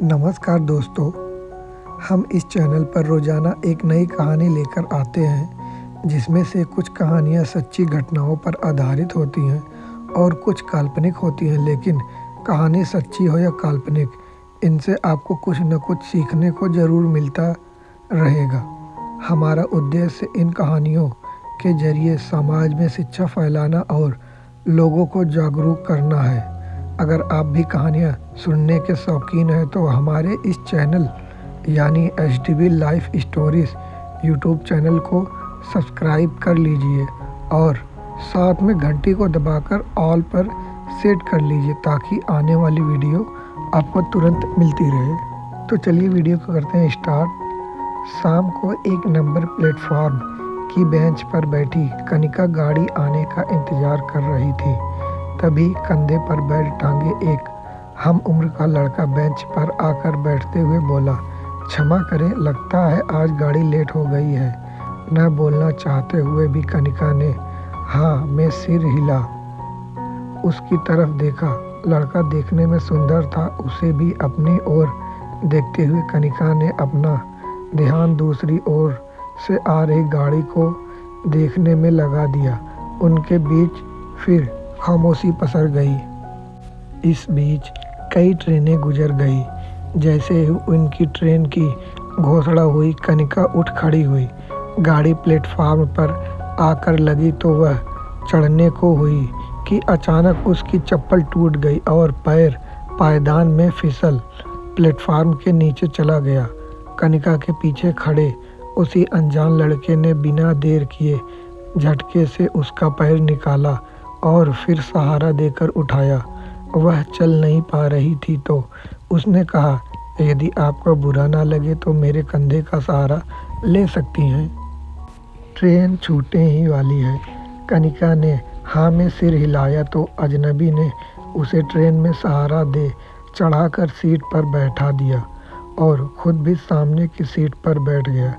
नमस्कार दोस्तों, हम इस चैनल पर रोज़ाना एक नई कहानी लेकर आते हैं, जिसमें से कुछ कहानियाँ सच्ची घटनाओं पर आधारित होती हैं और कुछ काल्पनिक होती हैं। लेकिन कहानी सच्ची हो या काल्पनिक, इनसे आपको कुछ न कुछ सीखने को ज़रूर मिलता रहेगा। हमारा उद्देश्य इन कहानियों के ज़रिए समाज में शिक्षा फैलाना और लोगों को जागरूक करना है। अगर आप भी कहानियाँ सुनने के शौकीन हैं तो हमारे इस चैनल यानी HDB life stories YouTube channel को सब्सक्राइब कर लीजिए और साथ में घंटी को दबाकर ऑल पर सेट कर लीजिए ताकि आने वाली वीडियो आपको तुरंत मिलती रहे। तो चलिए वीडियो को करते हैं स्टार्ट। शाम को एक नंबर प्लेटफॉर्म की बेंच पर बैठी कनिका गाड़ी आने का इंतज़ार कर रही थी। तभी कंधे पर बैग टांगे एक हम उम्र का लड़का बेंच पर आकर बैठते हुए बोला, क्षमा करें, लगता है आज गाड़ी लेट हो गई है। न बोलना चाहते हुए भी कनिका ने हाँ में सिर हिला। उसकी तरफ देखा। लड़का देखने में सुंदर था। उसे भी अपनी ओर देखते हुए कनिका ने अपना ध्यान दूसरी ओर से आ रही गाड़ी को देखने में लगा दिया। उनके बीच फिर खामोशी पसर गई। इस बीच कई ट्रेनें गुजर गई। जैसे ही उनकी ट्रेन की घोषणा हुई, कनिका उठ खड़ी हुई। गाड़ी प्लेटफार्म पर आकर लगी तो वह चढ़ने को हुई कि अचानक उसकी चप्पल टूट गई और पैर पायदान में फिसल प्लेटफार्म के नीचे चला गया। कनिका के पीछे खड़े उसी अनजान लड़के ने बिना देर किए झटके से उसका पैर निकाला और फिर सहारा देकर उठाया। वह चल नहीं पा रही थी तो उसने कहा, यदि आपको बुरा ना लगे तो मेरे कंधे का सहारा ले सकती हैं। ट्रेन छूटने ही वाली है। कनिका ने हाँ में सिर हिलाया तो अजनबी ने उसे ट्रेन में सहारा दे चढ़ाकर सीट पर बैठा दिया और खुद भी सामने की सीट पर बैठ गया।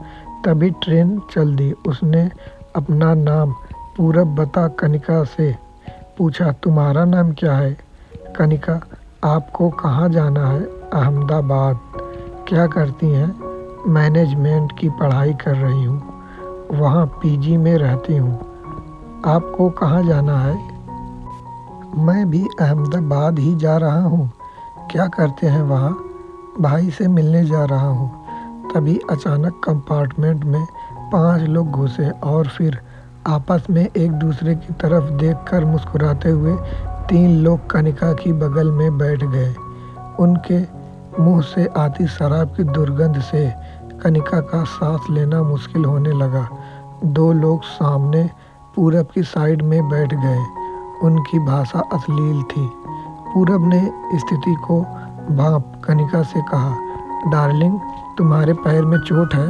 तभी ट्रेन चल दी। उसने अपना नाम पूरब बता कनिका से पूछा, तुम्हारा नाम क्या है? कनिका, आपको कहाँ जाना है? अहमदाबाद। क्या करती हैं? मैनेजमेंट की पढ़ाई कर रही हूँ, वहाँ PG में रहती हूँ। आपको कहाँ जाना है? मैं भी अहमदाबाद ही जा रहा हूँ। क्या करते हैं वहाँ? भाई से मिलने जा रहा हूँ। तभी अचानक कंपार्टमेंट में 5 लोग घुसे और फिर आपस में एक दूसरे की तरफ देखकर मुस्कुराते हुए 3 लोग कनिका की बगल में बैठ गए। उनके मुंह से आती शराब की दुर्गंध से कनिका का सांस लेना मुश्किल होने लगा। 2 लोग सामने पूरब की साइड में बैठ गए। उनकी भाषा अश्लील थी। पूरब ने स्थिति को भांप कनिका से कहा, डार्लिंग, तुम्हारे पैर में चोट है?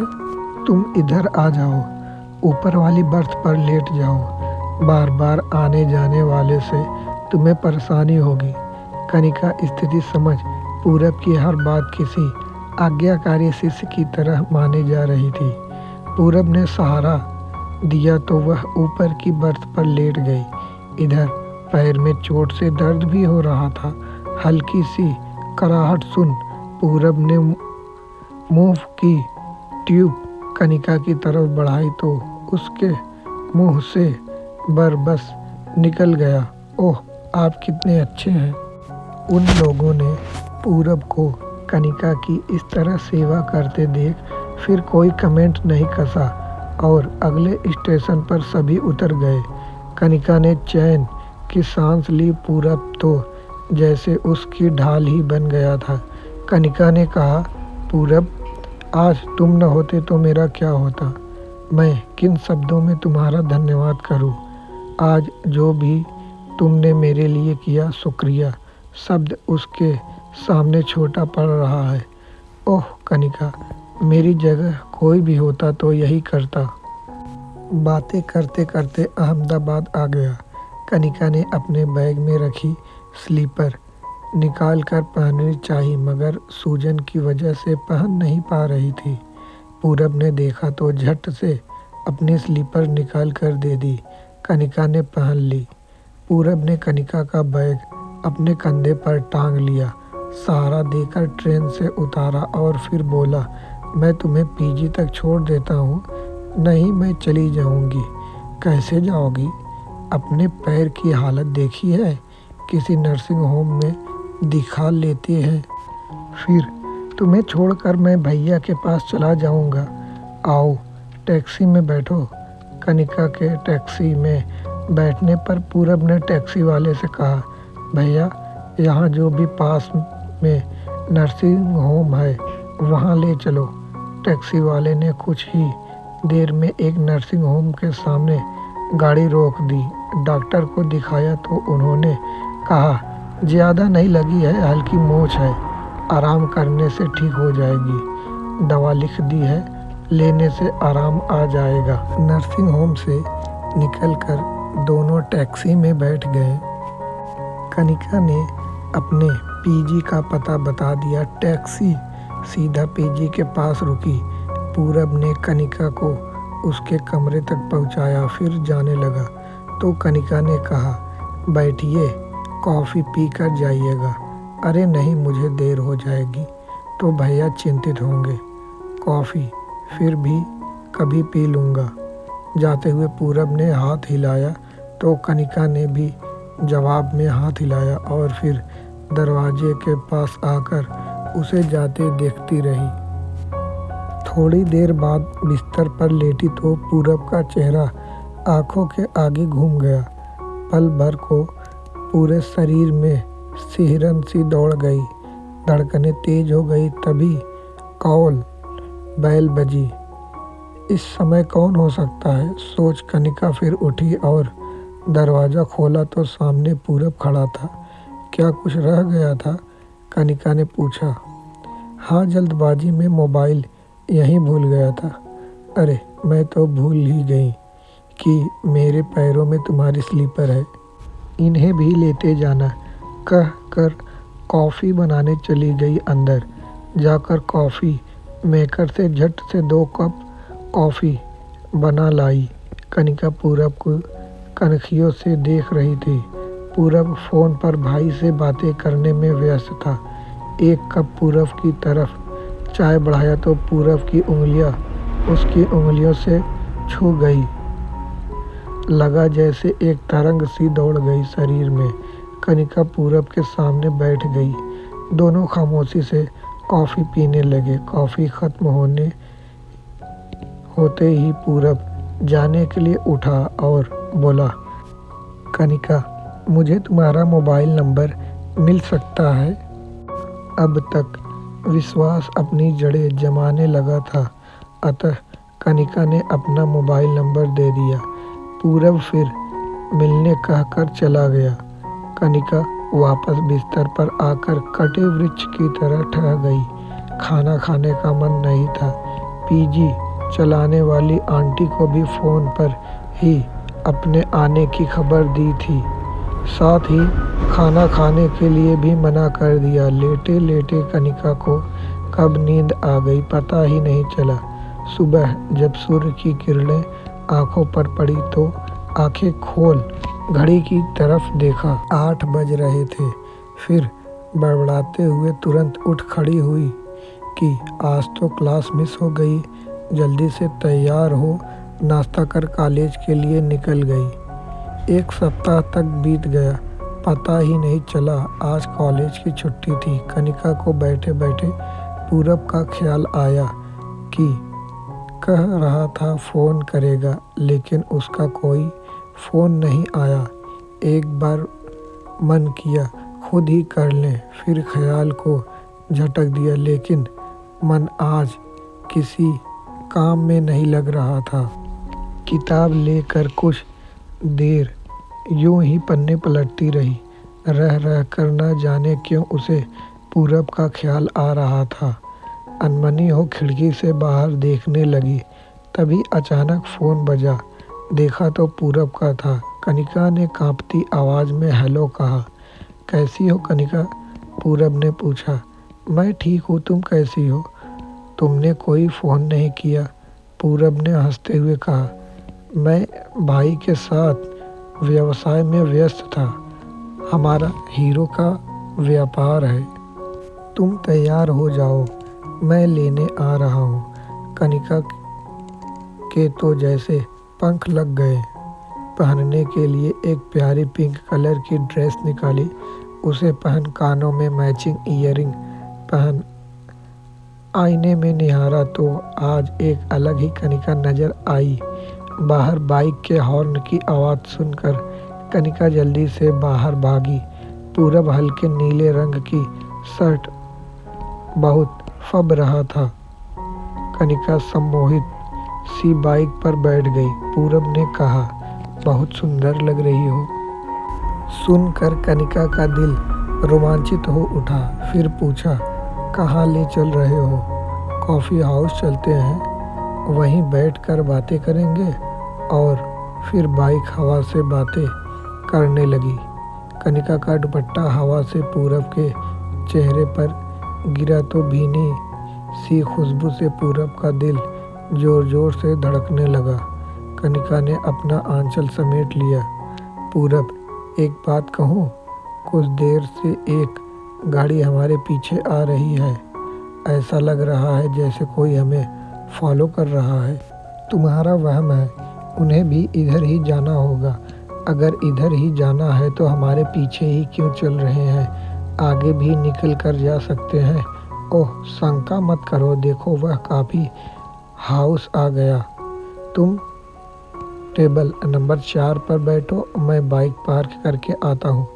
तुम इधर आ जाओ, ऊपर वाली बर्थ पर लेट जाओ। बार बार आने जाने वाले से तुम्हें परेशानी होगी। कनिका स्थिति समझ पूरब की हर बात किसी आज्ञाकारी शिष्य की तरह माने जा रही थी। पूरब ने सहारा दिया तो वह ऊपर की बर्थ पर लेट गई। इधर पैर में चोट से दर्द भी हो रहा था। हल्की सी कराहट सुन पूरब ने मुंह की ट्यूब कनिका की तरफ बढ़ाई तो उसके मुंह से बरबस निकल गया, ओह, आप कितने अच्छे हैं। उन लोगों ने पूरब को कनिका की इस तरह सेवा करते देख फिर कोई कमेंट नहीं कसा और अगले स्टेशन पर सभी उतर गए। कनिका ने चैन की सांस ली। पूरब तो जैसे उसकी ढाल ही बन गया था। कनिका ने कहा, पूरब, आज तुम न होते तो मेरा क्या होता। मैं किन शब्दों में तुम्हारा धन्यवाद करूं। आज जो भी तुमने मेरे लिए किया, शुक्रिया शब्द उसके सामने छोटा पड़ रहा है। ओह कनिका, मेरी जगह कोई भी होता तो यही करता। बातें करते करते अहमदाबाद आ गया। कनिका ने अपने बैग में रखी स्लीपर निकाल कर पहननी चाहिए मगर सूजन की वजह से पहन नहीं पा रही थी। पूरब ने देखा तो झट से अपनी स्लीपर निकाल कर दे दी। कनिका ने पहन ली। पूरब ने कनिका का बैग अपने कंधे पर टांग लिया। सहारा देकर ट्रेन से उतारा और फिर बोला, मैं तुम्हें पीजी तक छोड़ देता हूँ। नहीं, मैं चली जाऊँगी। कैसे जाओगी? अपने पैर की हालत देखी है? किसी नर्सिंग होम में दिखा लेते हैं। फिर तुम्हें छोड़कर मैं भैया के पास चला जाऊँगा। आओ टैक्सी में बैठो। कनिका के टैक्सी में बैठने पर पूरब ने टैक्सी वाले से कहा, भैया यहाँ जो भी पास में नर्सिंग होम है वहाँ ले चलो। टैक्सी वाले ने कुछ ही देर में एक नर्सिंग होम के सामने गाड़ी रोक दी। डॉक्टर को दिखाया तो उन्होंने कहा, ज़्यादा नहीं लगी है, हल्की मोच है, आराम करने से ठीक हो जाएगी। दवा लिख दी है, लेने से आराम आ जाएगा। नर्सिंग होम से निकलकर दोनों टैक्सी में बैठ गए। कनिका ने अपने पीजी का पता बता दिया। टैक्सी सीधा पीजी के पास रुकी। पूरब ने कनिका को उसके कमरे तक पहुंचाया, फिर जाने लगा तो कनिका ने कहा, बैठिए, कॉफ़ी पी कर जाइएगा। अरे नहीं, मुझे देर हो जाएगी तो भैया चिंतित होंगे। कॉफ़ी फिर भी कभी पी लूँगा। जाते हुए पूरब ने हाथ हिलाया तो कनिका ने भी जवाब में हाथ हिलाया और फिर दरवाजे के पास आकर उसे जाते देखती रही। थोड़ी देर बाद बिस्तर पर लेटी तो पूरब का चेहरा आंखों के आगे घूम गया। पल भर को पूरे शरीर में सिहरन सी दौड़ गई, धड़कनें तेज हो गई। तभी कॉल बेल बजी। इस समय कौन हो सकता है, सोच कनिका फिर उठी और दरवाज़ा खोला तो सामने पूरब खड़ा था। क्या कुछ रह गया था? कनिका ने पूछा। हाँ, जल्दबाजी में मोबाइल यहीं भूल गया था। अरे मैं तो भूल ही गई कि मेरे पैरों में तुम्हारी स्लीपर है, इन्हें भी लेते जाना, कह कर कॉफ़ी बनाने चली गई। अंदर जाकर कॉफ़ी मेकर से झट से 2 कप कॉफ़ी बना लाई। कनिका पूरब को कनखियों से देख रही थी। पूरब फ़ोन पर भाई से बातें करने में व्यस्त था। 1 कप पूरब की तरफ चाय बढ़ाया तो पूरब की उंगलियां उसकी उंगलियों से छू गई। लगा जैसे एक तरंग सी दौड़ गई शरीर में। कनिका पूरब के सामने बैठ गई। दोनों खामोशी से कॉफ़ी पीने लगे। कॉफ़ी ख़त्म होते ही पूरब जाने के लिए उठा और बोला, कनिका, मुझे तुम्हारा मोबाइल नंबर मिल सकता है? अब तक विश्वास अपनी जड़ें जमाने लगा था, अतः कनिका ने अपना मोबाइल नंबर दे दिया। पूरब फिर मिलने कहकर चला गया। कनिका वापस बिस्तर पर आकर कटे वृक्ष की तरह ठहर गई। खाना खाने का मन नहीं था। पीजी चलाने वाली आंटी को भी फ़ोन पर ही अपने आने की खबर दी थी, साथ ही खाना खाने के लिए भी मना कर दिया। लेटे लेटे कनिका को कब नींद आ गई पता ही नहीं चला। सुबह जब सूर्य की किरणें आंखों पर पड़ी तो आंखें खोल घड़ी की तरफ देखा। 8 बज रहे थे। फिर बड़बड़ाते हुए तुरंत उठ खड़ी हुई कि आज तो क्लास मिस हो गई। जल्दी से तैयार हो नाश्ता कर कॉलेज के लिए निकल गई। 1 सप्ताह तक बीत गया, पता ही नहीं चला आज कॉलेज की छुट्टी थी। कनिका को बैठे बैठे पूरब का ख्याल आया कि कह रहा था फ़ोन करेगा, लेकिन उसका कोई फ़ोन नहीं आया। एक बार मन किया खुद ही कर लें, फिर ख्याल को झटक दिया, लेकिन मन आज किसी काम में नहीं लग रहा था। किताब लेकर कुछ देर यूं ही पन्ने पलटती रही। रह रह कर न जाने क्यों उसे पूरब का ख्याल आ रहा था। अनमनी हो खिड़की से बाहर देखने लगी। तभी अचानक फ़ोन बजा। देखा तो पूरब का था। कनिका ने कांपती आवाज़ में हेलो कहा। कैसी हो कनिका? पूरब ने पूछा। मैं ठीक हूँ, तुम कैसी हो? तुमने कोई फ़ोन नहीं किया, पूरब ने हंसते हुए कहा। मैं भाई के साथ व्यवसाय में व्यस्त था, हमारा हीरो का व्यापार है। तुम तैयार हो जाओ, मैं लेने आ रहा हूँ। कनिका के तो जैसे पंख लग गए। पहनने के लिए एक प्यारी पिंक कलर की ड्रेस निकाली, उसे पहन कानों में मैचिंग ईयरिंग पहन आईने में निहारा तो आज एक अलग ही कनिका नजर आई। बाहर बाइक के हॉर्न की आवाज़ सुनकर कनिका जल्दी से बाहर भागी। पूरब हल्के नीले रंग की शर्ट बहुत फब रहा था। कनिका सम्मोहित सी बाइक पर बैठ गई। पूरब ने कहा, बहुत सुंदर लग रही हो। सुनकर कनिका का दिल रोमांचित हो उठा। फिर पूछा, कहाँ ले चल रहे हो? कॉफ़ी हाउस चलते हैं, वहीं बैठकर बातें करेंगे। और फिर बाइक हवा से बातें करने लगी। कनिका का दुपट्टा हवा से पूरब के चेहरे पर गिरा तो भीनी सी खुशबू से पूरब का दिल जोर जोर से धड़कने लगा। कनिका ने अपना आंचल समेट लिया। पूरब, एक बात कहूँ? कुछ देर से एक गाड़ी हमारे पीछे आ रही है। ऐसा लग रहा है जैसे कोई हमें फॉलो कर रहा है। तुम्हारा वहम है, उन्हें भी इधर ही जाना होगा। अगर इधर ही जाना है तो हमारे पीछे ही क्यों चल रहे हैं? आगे भी निकल कर जा सकते हैं। ओह, शंका मत करो, देखो वह कॉफ़ी हाउस आ गया। तुम टेबल नंबर 4 पर बैठो, मैं बाइक पार्क करके आता हूँ।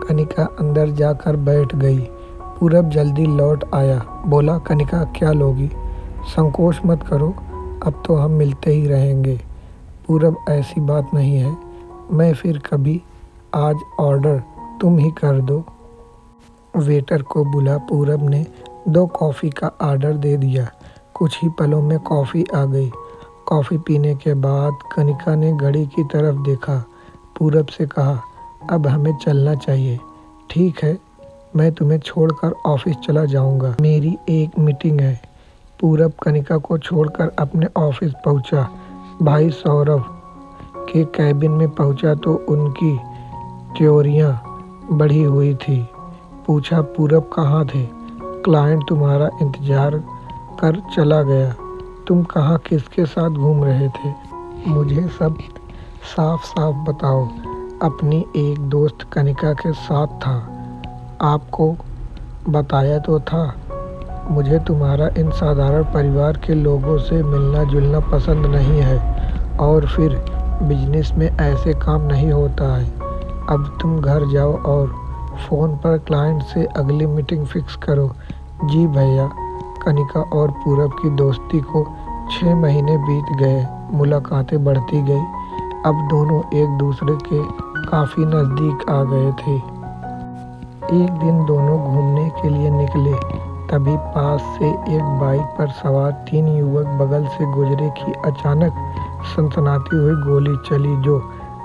कनिका अंदर जाकर बैठ गई। पूरब जल्दी लौट आया। बोला, कनिका क्या लोगी? संकोच मत करो, अब तो हम मिलते ही रहेंगे। पूरब, ऐसी बात नहीं है, मैं फिर कभी। आज ऑर्डर तुम ही कर दो। वेटर को बुला पूरब ने 2 कॉफ़ी का ऑर्डर दे दिया। कुछ ही पलों में कॉफ़ी आ गई। कॉफ़ी पीने के बाद कनिका ने घड़ी की तरफ देखा। पूरब से कहा, अब हमें चलना चाहिए। ठीक है, मैं तुम्हें छोड़कर ऑफिस चला जाऊंगा, मेरी एक मीटिंग है। पूरब कनिका को छोड़कर अपने ऑफिस पहुंचा। भाई सौरभ के कैबिन में पहुंचा तो उनकी त्योरियां बढ़ी हुई थी। पूछा, पूरब कहाँ थे? क्लाइंट तुम्हारा इंतजार कर चला गया। तुम कहाँ किसके साथ घूम रहे थे? मुझे सब साफ साफ बताओ। अपनी एक दोस्त कनिका के साथ था। आपको बताया तो था। मुझे तुम्हारा इन साधारण परिवार के लोगों से मिलना जुलना पसंद नहीं है, और फिर बिजनेस में ऐसे काम नहीं होता है। अब तुम घर जाओ और फ़ोन पर क्लाइंट से अगली मीटिंग फिक्स करो। जी भैया। कनिका और पूरब की दोस्ती को 6 महीने बीत गए। मुलाकातें बढ़ती गई। अब दोनों एक दूसरे के काफ़ी नज़दीक आ गए थे। एक दिन दोनों घूमने के लिए निकले, तभी पास से एक बाइक पर सवार 3 युवक बगल से गुजरे कि अचानक सनसनाती हुई गोली चली, जो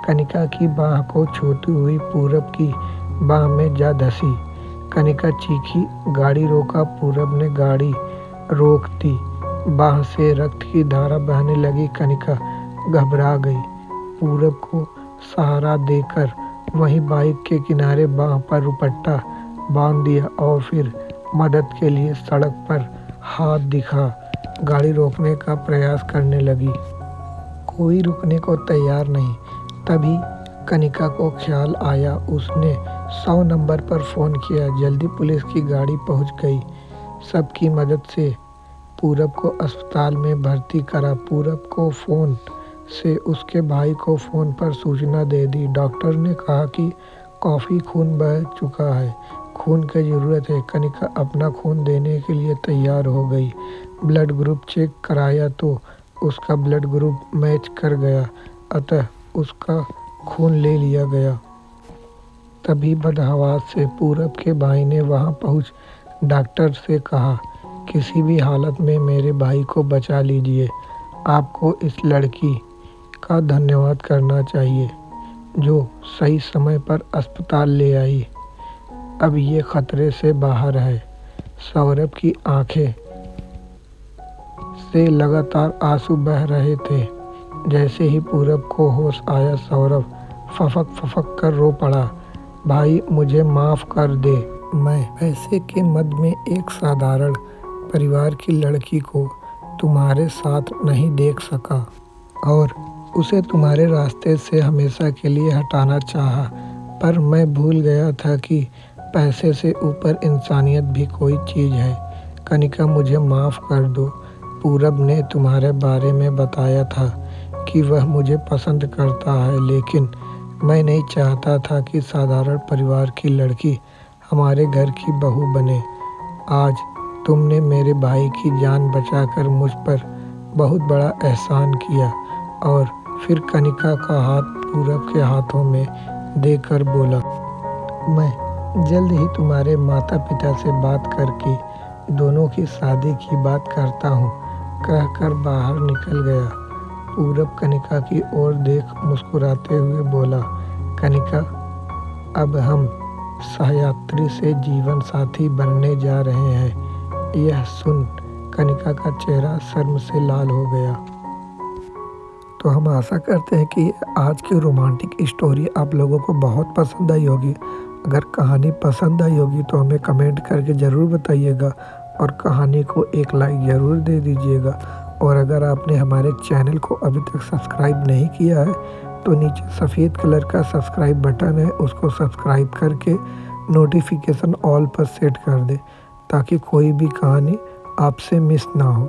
कनिका की बाह को छूती हुई पूरब की बाह में जा धंसी। कनिका चीखी, गाड़ी रोका। पूरब ने गाड़ी रोक दी। बाह से रक्त की धारा बहने लगी। कनिका घबरा गई। पूरब को सहारा देकर वहीं बाइक के किनारे बाह पर दुपट्टा बांध दिया और फिर मदद के लिए सड़क पर हाथ दिखा गाड़ी रोकने का प्रयास करने लगी। कोई रुकने को तैयार नहीं। तभी कनिका को ख्याल आया। उसने 100 नंबर पर फ़ोन किया। जल्दी पुलिस की गाड़ी पहुंच गई। सबकी मदद से पूरब को अस्पताल में भर्ती करा। पूरब को फ़ोन से उसके भाई को फ़ोन पर सूचना दे दी। डॉक्टर ने कहा कि काफ़ी खून बह चुका है, खून की ज़रूरत है। कनिका अपना खून देने के लिए तैयार हो गई। ब्लड ग्रुप चेक कराया तो उसका ब्लड ग्रुप मैच कर गया, अतः उसका खून ले लिया गया। तभी बदहवास से पूरब के भाई ने वहां पहुंच डॉक्टर से कहा, किसी भी हालत में मेरे भाई को बचा लीजिए। आपको इस लड़की का धन्यवाद करना चाहिए जो सही समय पर अस्पताल ले आई। अब ये खतरे से बाहर है। सौरभ की आंखें से लगातार आंसू बह रहे थे। जैसे ही पूरब को होश आया, सौरभ फफक फफक कर रो पड़ा। भाई, मुझे माफ़ कर दे। मैं पैसे के मद में एक साधारण परिवार की लड़की को तुम्हारे साथ नहीं देख सका और उसे तुम्हारे रास्ते से हमेशा के लिए हटाना चाहा, पर मैं भूल गया था कि पैसे से ऊपर इंसानियत भी कोई चीज़ है। कनिका, मुझे माफ़ कर दो। पूरब ने तुम्हारे बारे में बताया था कि वह मुझे पसंद करता है, लेकिन मैं नहीं चाहता था कि साधारण परिवार की लड़की हमारे घर की बहू बने। आज तुमने मेरे भाई की जान बचाकर मुझ पर बहुत बड़ा एहसान किया। और फिर कनिका का हाथ पूरब के हाथों में देकर बोला, मैं जल्द ही तुम्हारे माता पिता से बात करके दोनों की शादी की बात करता हूँ, कहकर बाहर निकल गया। पूरब कनिका की ओर देख मुस्कुराते हुए बोला, कनिका, अब हम सहयात्री से जीवन साथी बनने जा रहे हैं। यह सुन कनिका का चेहरा शर्म से लाल हो गया। तो हम आशा करते हैं कि आज की रोमांटिक स्टोरी आप लोगों को बहुत पसंद आई होगी। अगर कहानी पसंद आई होगी तो हमें कमेंट करके ज़रूर बताइएगा और कहानी को एक लाइक ज़रूर दे दीजिएगा। और अगर आपने हमारे चैनल को अभी तक सब्सक्राइब नहीं किया है तो नीचे सफ़ेद कलर का सब्सक्राइब बटन है, उसको सब्सक्राइब करके नोटिफिकेशन ऑल पर सेट कर दें ताकि कोई भी कहानी आपसे मिस ना हो।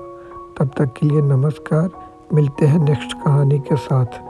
तब तक के लिए नमस्कार, मिलते हैं नेक्स्ट कहानी के साथ।